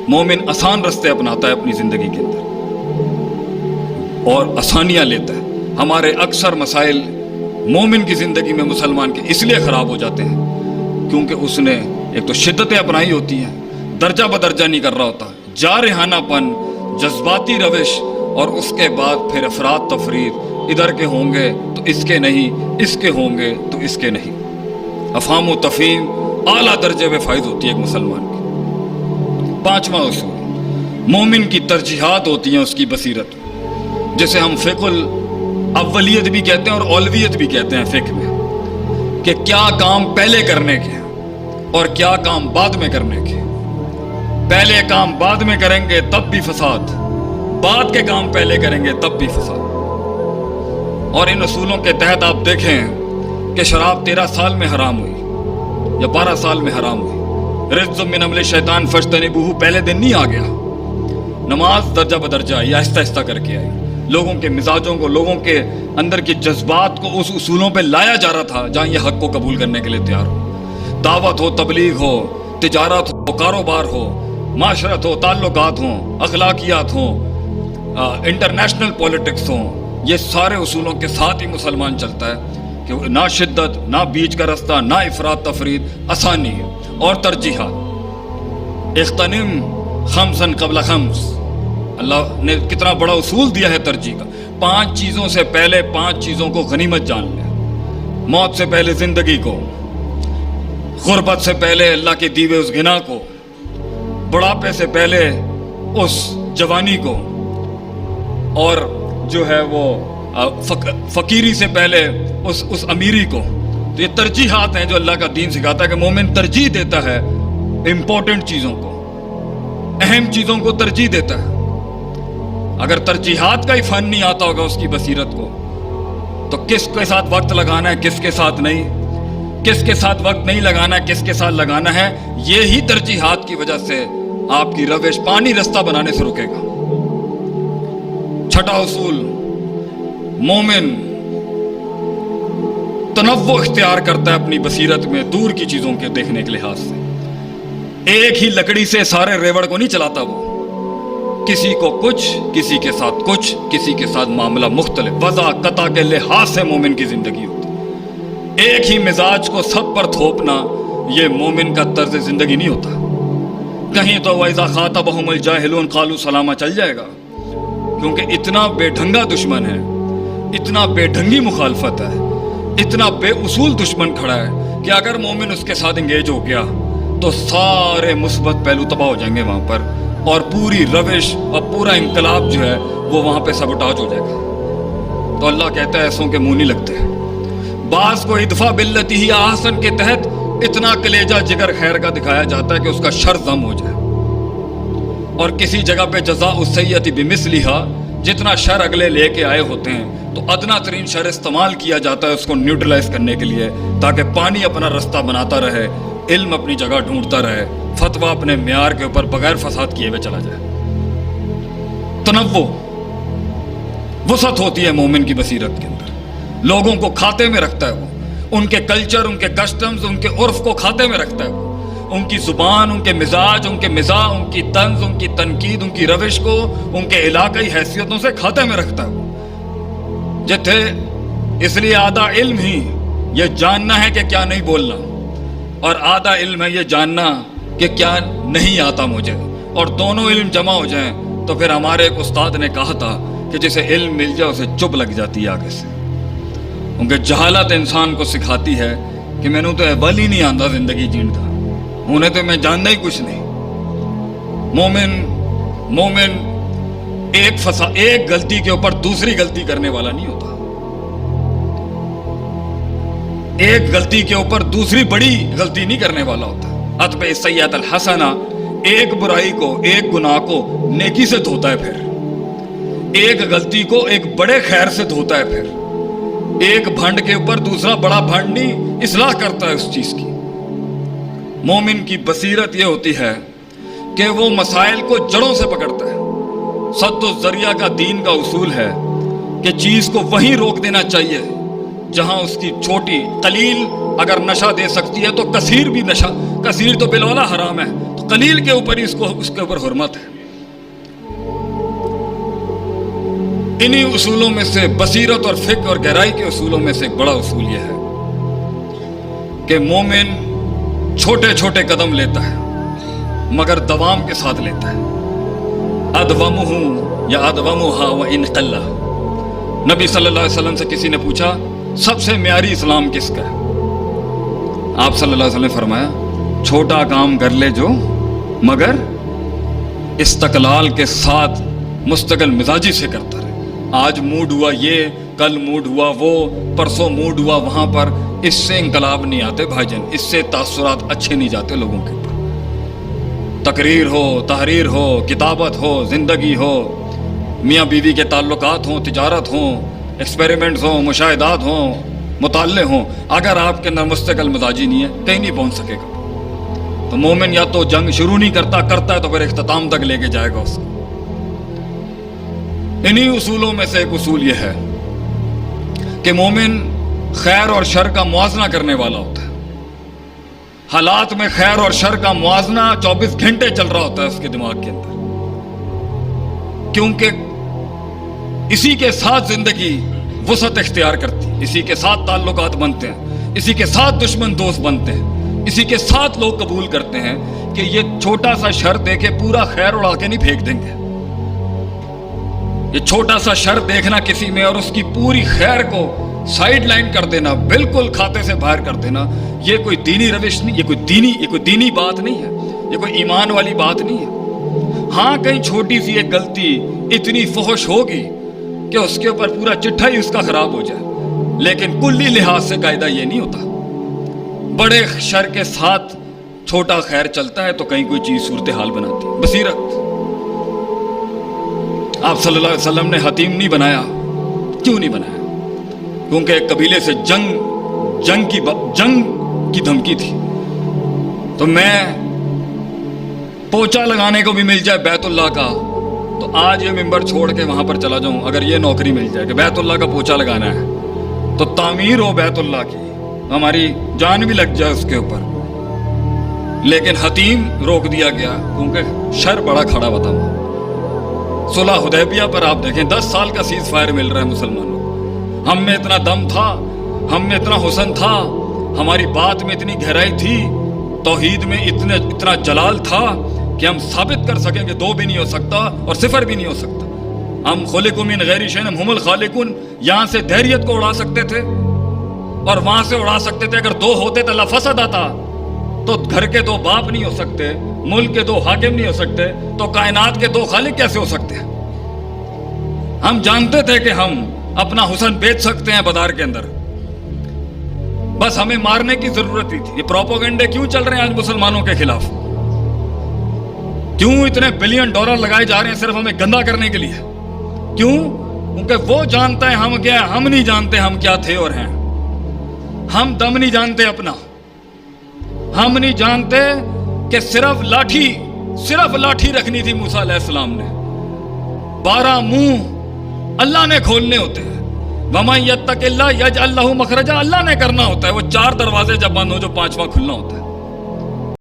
مومن آسان راستے اپناتا ہے اپنی زندگی کے اندر اور آسانیاں لیتا ہے. ہمارے اکثر مسائل مومن کی زندگی میں مسلمان کے اس لیے خراب ہو جاتے ہیں کیونکہ اس نے ایک تو شدتیں اپنائی ہوتی ہیں، درجہ بدرجہ نہیں کر رہا ہوتا، جارحانہ پن، جذباتی روش، اور اس کے بعد پھر افراد تفرید، ادھر کے ہوں گے تو اس کے نہیں، اس کے ہوں گے تو اس کے نہیں. افہام و تفہیم اعلیٰ درجے میں فائز ہوتی ہے ایک مسلمان کی. 5واں اصول، مومن کی ترجیحات ہوتی ہیں اس کی بصیرت، جسے ہم فقہ الاولیت بھی کہتے ہیں اور اولویت بھی کہتے ہیں فقہ میں، کہ کیا کام پہلے کرنے کے اور کیا کام بعد میں کرنے کے. پہلے کام بعد میں کریں گے تب بھی فساد، بعد کے کام پہلے کریں گے تب بھی فساد. اور ان اصولوں کے تحت آپ دیکھیں کہ شراب 13 سال میں حرام ہوئی یا 12 سال میں حرام ہوئی. رجز من عمل شیطان فاجتنبوہ پہلے دن نہیں آ گیا. نماز درجہ بدرجہ آئی، آہستہ آہستہ کر کے آئی. لوگوں کے مزاجوں کو، لوگوں کے اندر کے جذبات کو اس اصولوں پہ لایا جا رہا تھا جہاں یہ حق کو قبول کرنے کے لیے تیار ہو. دعوت ہو، تبلیغ ہو، تجارت ہو، کاروبار ہو، معاشرت ہو، تعلقات ہوں، اخلاقیات ہوں، انٹرنیشنل پولیٹکس ہوں، یہ سارے اصولوں کے ساتھ ہی مسلمان چلتا ہے کہ نہ شدت، نہ بیچ کا رستہ، نہ افراد تفرید، آسانی ہے اور ترجیحات. اغتنم خمسا قبل خمس، اللہ نے کتنا بڑا اصول دیا ہے ترجیح کا. 5 چیزوں سے پہلے 5 چیزوں کو غنیمت جان لیں. موت سے پہلے زندگی کو، غربت سے پہلے اللہ کے دیوے اس غنا کو، بڑھاپے سے پہلے اس جوانی کو، اور جو ہے وہ فقیری سے پہلے اس امیری کو. تو یہ ترجیحات ہیں جو اللہ کا دین سکھاتا ہے کہ مومن ترجیح دیتا ہے امپورٹنٹ چیزوں کو، اہم چیزوں کو ترجیح دیتا ہے. اگر ترجیحات کا ہی فن نہیں آتا ہوگا اس کی بصیرت کو تو کس کے ساتھ وقت لگانا ہے، کس کے ساتھ نہیں، کس کے ساتھ وقت نہیں لگانا ہے، کس کے ساتھ لگانا ہے. یہی ترجیحات کی وجہ سے آپ کی روش پانی رستہ بنانے سے رکے گا. 6واں اصول، مومن تنوع اختیار کرتا ہے اپنی بصیرت میں دور کی چیزوں کے دیکھنے کے لحاظ سے. ایک ہی لکڑی سے سارے ریوڑ کو نہیں چلاتا وہ، کسی کو کچھ، کسی کے ساتھ کچھ، کسی کے ساتھ معاملہ مختلف. وضع قطع کے لحاظ سے مومن کی زندگی ہوتی. ایک ہی مزاج کو سب پر تھوپنا یہ مومن کا طرز زندگی نہیں ہوتا. کہیں تو وَإِذَا خَاطَبَهُمُ الْجَاهِلُونَ قَالُوا سَلَامًا چل جائے گا، کیونکہ اتنا بے ڈھنگا دشمن ہے، اتنا بے ڈھنگی مخالفت ہے، اتنا بے اصول دشمن کھڑا ہے کہ اگر مومن اس کے ساتھ انگیج ہو گیا تو سارے مثبت پہلو تباہ ہو جائیں گے وہاں پر، اور پوری روش اور پورا انقلاب جو ہے وہ وہاں پہ سبوٹاج ہو جائے گا. تو اللہ کہتا ہے ایسوں کے منہ نہیں لگتے. بعض کو ادفع باللتی ہی احسن کے تحت اتنا کلیجہ جگر خیر کا دکھایا جاتا ہے کہ اس کا شر ضم ہو جائے، اور کسی جگہ پہ جزاء السیئۃ بمثلھا، جتنا شر اگلے لے کے آئے ہوتے ہیں تو ادنا ترین شر استعمال کیا جاتا ہے اس کو نیوٹرلائز کرنے کے لیے، تاکہ پانی اپنا رستہ بناتا رہے، علم اپنی جگہ ڈھونڈتا رہے، فتویٰ اپنے معیار کے اوپر بغیر فساد کیے ہوئے چلا جائے. تنوع، وسعت ہوتی ہے مومن کی بصیرت کے اندر. لوگوں کو کھاتے میں رکھتا ہے وہ، ان کے کلچر، ان کے کسٹمز، ان کے عرف کو کھاتے میں رکھتا ہے وہ، ان کی زبان، ان کے مزاج، ان کے مزاح، ان کی طنز، ان کی تنقید، ان کی روش کو ان کے علاقائی حیثیتوں سے کھاتے میں رکھتا ہے وہ. جتھے اس لیے آدھا علم ہی یہ جاننا ہے کہ کیا نہیں بولنا، اور آدھا علم ہے یہ جاننا کہ کیا نہیں آتا مجھے، اور دونوں علم جمع ہو جائیں تو پھر ہمارے ایک استاد نے کہا تھا کہ جسے علم مل جائے اسے چپ لگ جاتی ہے آگے سے، کیونکہ جہالت انسان کو سکھاتی ہے کہ میں نے تو اول ہی نہیں آندا زندگی جین تھا، انہیں تو میں جاننا ہی کچھ نہیں. مومن ایک غلطی کے اوپر دوسری غلطی کرنے والا نہیں ہوتا، ایک غلطی کے اوپر دوسری بڑی غلطی نہیں کرنے والا ہوتا. اتبع السیئۃ الحسنہ، ایک برائی کو، ایک گناہ کو نیکی سے دھوتا ہے، پھر ایک غلطی کو ایک بڑے خیر سے دھوتا ہے، پھر ایک بھنڈ کے اوپر دوسرا بڑا بھنڈ نہیں، اصلاح کرتا ہے اس چیز کی. مومن کی بصیرت یہ ہوتی ہے کہ وہ مسائل کو جڑوں سے پکڑتا ہے. سد الذریعہ کا دین کا اصول ہے کہ چیز کو وہیں روک دینا چاہیے جہاں اس کی چھوٹی قلیل اگر نشہ دے سکتی ہے تو کثیر بھی نشہ، کثیر تو بالولا حرام ہے، تو قلیل کے اوپر ہی اس کے اوپر حرمت ہے۔ انہی اصولوں میں سے بصیرت اور فقہ اور گہرائی کے اصولوں میں سے ایک بڑا اصول یہ ہے کہ مومن چھوٹے چھوٹے قدم لیتا ہے مگر دوام کے ساتھ لیتا ہے۔ ادومہ یا ادومھا وان قل۔ نبی صلی اللہ علیہ وسلم سے کسی نے پوچھا سب سے معیاری اسلام کس کا ہے؟ آپ صلی اللہ علیہ وسلم نے فرمایا چھوٹا کام کر لے جو مگر استقلال کے ساتھ مستقل مزاجی سے کرتا رہے۔ آج موڈ ہوا یہ، کل موڈ ہوا وہ، پرسوں موڈ ہوا وہاں پر، اس سے انقلاب نہیں آتے بھائی جان، اس سے تاثرات اچھے نہیں جاتے لوگوں کے اوپر۔ تقریر ہو، تحریر ہو، کتابت ہو، زندگی ہو، میاں بیوی کے تعلقات ہوں، تجارت ہوں، ایکسپیریمنٹس ہوں، مشاہدات ہوں، مطالعے ہوں، اگر آپ کے اندر مستقل مزاجی نہیں ہے کہیں نہیں پہنچ سکے گا۔ تو مومن یا تو جنگ شروع نہیں کرتا ہے تو پھر اختتام تک لے کے جائے گا اس کو۔ انہی اصولوں میں سے ایک اصول یہ ہے کہ مومن خیر اور شر کا موازنہ کرنے والا ہوتا ہے۔ حالات میں خیر اور شر کا موازنہ 24 گھنٹے چل رہا ہوتا ہے اس کے دماغ کے اندر، کیونکہ اسی کے ساتھ زندگی وسعت اختیار کرتی ہے، اسی کے ساتھ تعلقات بنتے ہیں، اسی کے ساتھ دشمن دوست بنتے ہیں، اسی کے ساتھ لوگ قبول کرتے ہیں کہ یہ چھوٹا سا شر دے کے پورا خیر اڑا کے نہیں پھینک دیں گے۔ یہ چھوٹا سا شر دیکھنا کسی میں اور اس کی پوری خیر کو سائیڈ لائن کر دینا، بالکل کھاتے سے باہر کر دینا، یہ کوئی دینی روش نہیں، یہ کوئی دینی بات نہیں ہے، یہ کوئی ایمان والی بات نہیں ہے۔ ہاں کہیں چھوٹی سی ایک غلطی اتنی فحش ہوگی کہ اس کے اوپر پورا چٹھا ہی اس کا خراب ہو جائے، لیکن کلی لحاظ سے قاعدہ یہ نہیں ہوتا۔ بڑے شر کے ساتھ چھوٹا خیر چلتا ہے تو کہیں کوئی چیز صورتحال بناتی ہے۔ بصیرت۔ آپ صلی اللہ علیہ وسلم نے حتیم نہیں بنایا، کیوں نہیں بنایا؟ کیونکہ ایک قبیلے سے جنگ کی دھمکی تھی۔ تو میں پوچھا لگانے کو بھی مل جائے بیت اللہ کا تو آج یہ ممبر چھوڑ کے وہاں پر چلا جاؤں، اگر یہ نوکری مل جائے کہ بیت اللہ کا پوچھا لگانا ہے تو تعمیر ہو بیت اللہ کی، ہماری جان بھی لگ جائے اس کے اوپر، لیکن حتیم روک دیا گیا کیونکہ شر بڑا کھڑا ہوا تھا۔ صلح حدیبیہ پر آپ دیکھیں 10 سال کا سیز فائر مل رہا ہے مسلمانوں کو۔ ہم میں اتنا دم تھا، ہم میں اتنا حسن تھا، ہماری بات میں اتنی گہرائی تھی، توحید میں اتنا جلال تھا کہ ہم ثابت کر سکیں کہ 2 بھی نہیں ہو سکتا اور 0 بھی نہیں ہو سکتا۔ ہم خلقوا من غیر شیء ہم الخالقون، یہاں سے دہریت کو اڑا سکتے تھے اور وہاں سے اڑا سکتے تھے۔ اگر 2 ہوتے تو لفسد آتا، تو گھر کے 2 باپ نہیں ہو سکتے، ملک کے 2 حاکم نہیں ہو سکتے، تو کائنات کے 2 خالق کیسے ہو سکتے ہیں؟ ہم جانتے تھے کہ ہم اپنا حسن بیچ سکتے ہیں بازار کے اندر، بس ہمیں مارنے کی ضرورت ہی تھی۔ یہ پروپیگنڈے کیوں چل رہے ہیں آج مسلمانوں کے خلاف؟ کیوں اتنے بلین ڈالر لگائے جا رہے ہیں صرف ہمیں گندا کرنے کے لیے؟ کیوں؟ کیونکہ وہ جانتا ہے ہم کیا، ہم نہیں جانتے ہم کیا تھے اور ہیں۔ ہم دم نہیں جانتے اپنا، ہم نہیں جانتے کہ صرف لاٹھی رکھنی تھی موسیٰ علیہ السلام نے، 12 منہ اللہ نے کھولنے ہوتے ہیں۔ وَمَن يَتَّقِ اللَّهَ يَجْعَل لَّهُ مَخْرَجًا، اللہ نے کرنا ہوتا ہے۔ وہ 4 دروازے جب بند ہو جو 5واں کھلنا ہوتا ہے۔